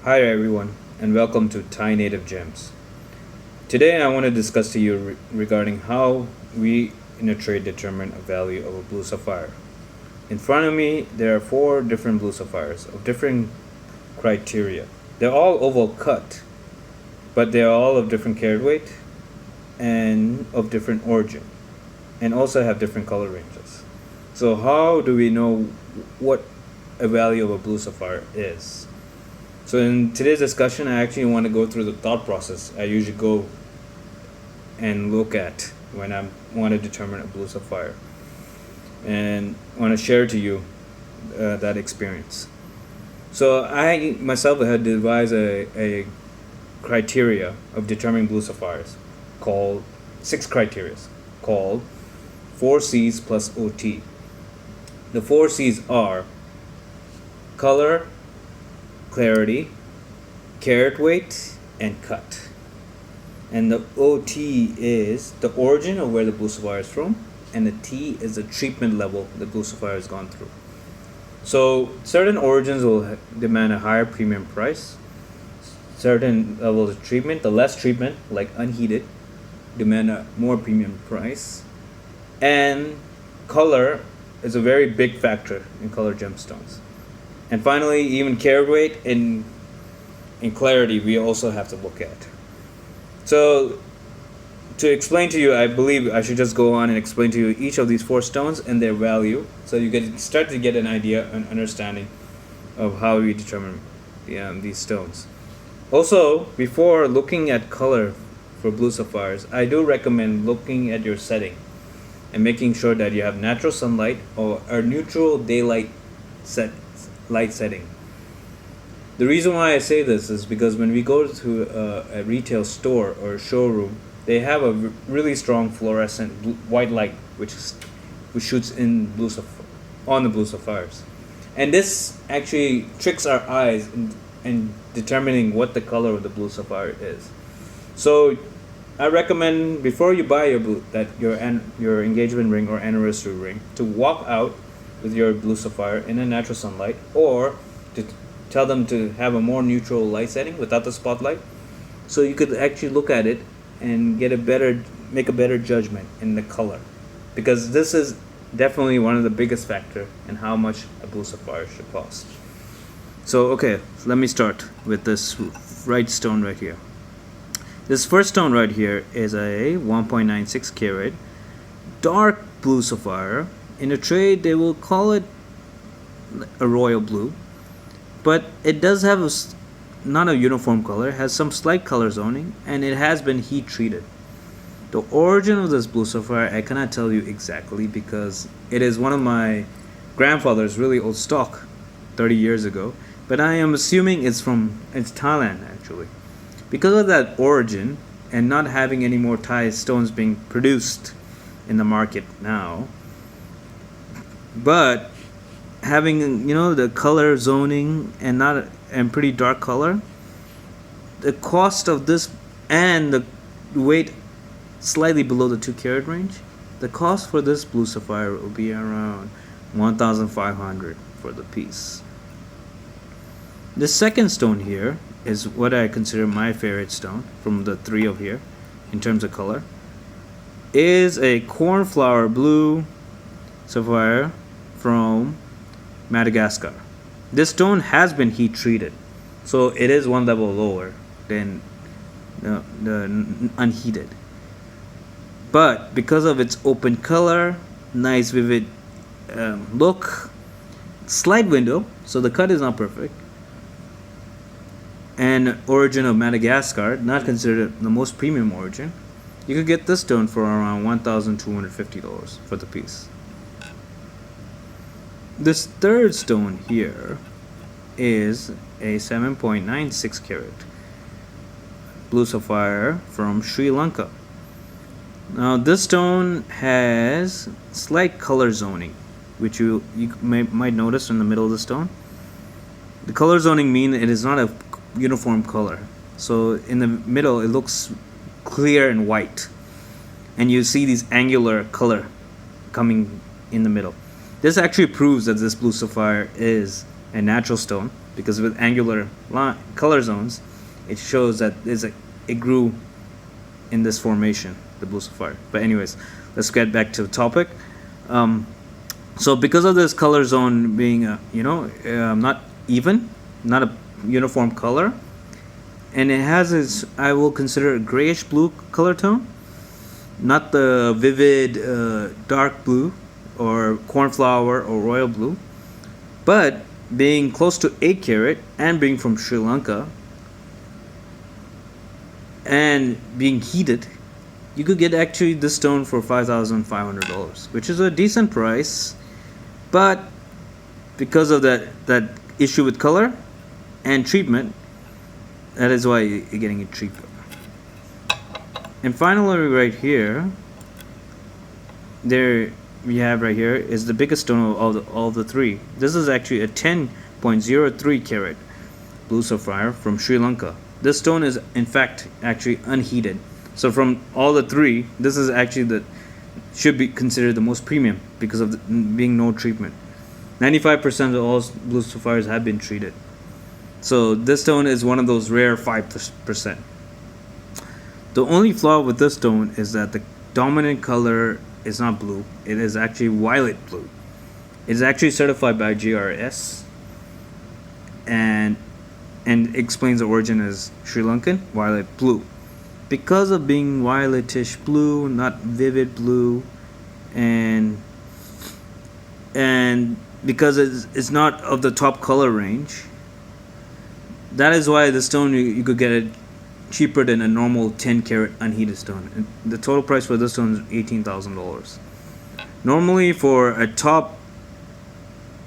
Hi everyone, and welcome to Thai Native Gems. Today I want to discuss to you regarding how we in a trade determine a value of a blue sapphire. In front of me, there are four different blue sapphires of different criteria. They're all oval cut, but they're all of different carat weight and of different origin, and also have different color ranges. So how do we know what a value of a blue sapphire is? So in today's discussion, I actually want to go through the thought process I usually go and look at when I want to determine a blue sapphire, and want to share to you that experience. So I myself had devised a criteria of determining blue sapphires, called six criteria, called 4C's plus OT. The 4C's are color, clarity, carat weight, and cut. And the OT is the origin of where the blue sapphire is from, and the T is the treatment level the blue sapphire has gone through. So certain origins will demand a higher premium price. Certain levels of treatment, the less treatment, like unheated, demand a more premium price. And color is a very big factor in color gemstones. And finally, even carat weight and clarity we also have to look at. So to explain to you, I believe I should just go on and explain to you each of these four stones and their value, so you can start to get an idea and understanding of how we determine these stones. Also, before looking at color for blue sapphires, I do recommend looking at your setting and making sure that you have natural sunlight or a neutral daylight light setting. The reason why I say this is because when we go to a retail store or a showroom, they have a really strong fluorescent white light which shoots in on the blue sapphires, and this actually tricks our eyes in determining what the color of the blue sapphire is. So I recommend before you buy your engagement ring or anniversary ring to walk out with your blue sapphire in a natural sunlight, or to tell them to have a more neutral light setting without the spotlight, so you could actually look at it and make a better judgment in the color, because this is definitely one of the biggest factor in how much a blue sapphire should cost. So let me start with this right stone right here. This first stone right here is a 1.96 carat dark blue sapphire. In a trade, they will call it a royal blue, but it does have not a uniform color. It has some slight color zoning, and it has been heat treated. The origin of this blue sapphire, I cannot tell you exactly, because it is one of my grandfather's really old stock 30 years ago, but I am assuming it's Thailand actually. Because of that origin, and not having any more Thai stones being produced in the market now, but having the color zoning and pretty dark color, the cost of this and the weight slightly below the 2 carat range, the cost for this blue sapphire will be around 1,500 for the piece. The second stone here is what I consider my favorite stone from the three of here in terms of color, is a cornflower blue sapphire from Madagascar. This stone has been heat treated, so it is one level lower than the unheated. But because of its open color, nice vivid look, slight window, so the cut is not perfect, and origin of Madagascar, not considered the most premium origin, you could get this stone for around $1,250 for the piece. This third stone here is a 7.96 carat blue sapphire from Sri Lanka. Now this stone has slight color zoning, which you might notice in the middle of the stone. The color zoning means it is not a uniform color. So in the middle it looks clear and white, and you see these angular color coming in the middle. This actually proves that this blue sapphire is a natural stone because with angular color zones, it shows that it grew in this formation, the blue sapphire. But anyways, let's get back to the topic. So because of this color zone being not even, not a uniform color, and it has this, I will consider a grayish blue color tone, not the vivid dark blue or cornflower or royal blue, but being close to 8 carat and being from Sri Lanka and being heated, you could get actually this stone for $5,500, which is a decent price. But because of that issue with color and treatment, that is why you're getting it cheaper. And finally, right here, there we have right here is the biggest stone of all the three. This is actually a 10.03 carat blue sapphire from Sri Lanka. This stone is in fact actually unheated. So from all the three, this is actually should be considered the most premium because of being no treatment. 95% of all blue sapphires have been treated. So this stone is one of those rare 5%. The only flaw with this stone is that the dominant color is not blue. It is actually violet blue. It is actually certified by GRS and explains the origin as Sri Lankan violet blue. Because of being violetish blue, not vivid blue, and because it's not of the top color range, that is why the stone you could get it cheaper than a normal 10 carat unheated stone. And the total price for this stone is $18,000. Normally for a top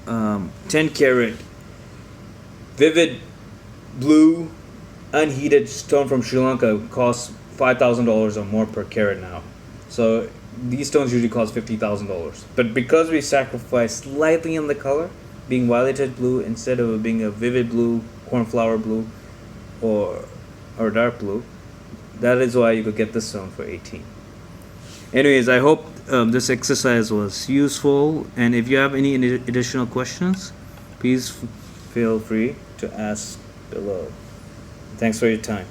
10 carat vivid blue unheated stone from Sri Lanka costs $5,000 or more per carat now. So these stones usually cost $50,000. But because we sacrifice slightly in the color, being violeted blue instead of being a vivid blue, cornflower blue, or dark blue, that is why you could get this stone for 18. Anyways, I hope this exercise was useful, and if you have any additional questions, please feel free to ask below. Thanks for your time.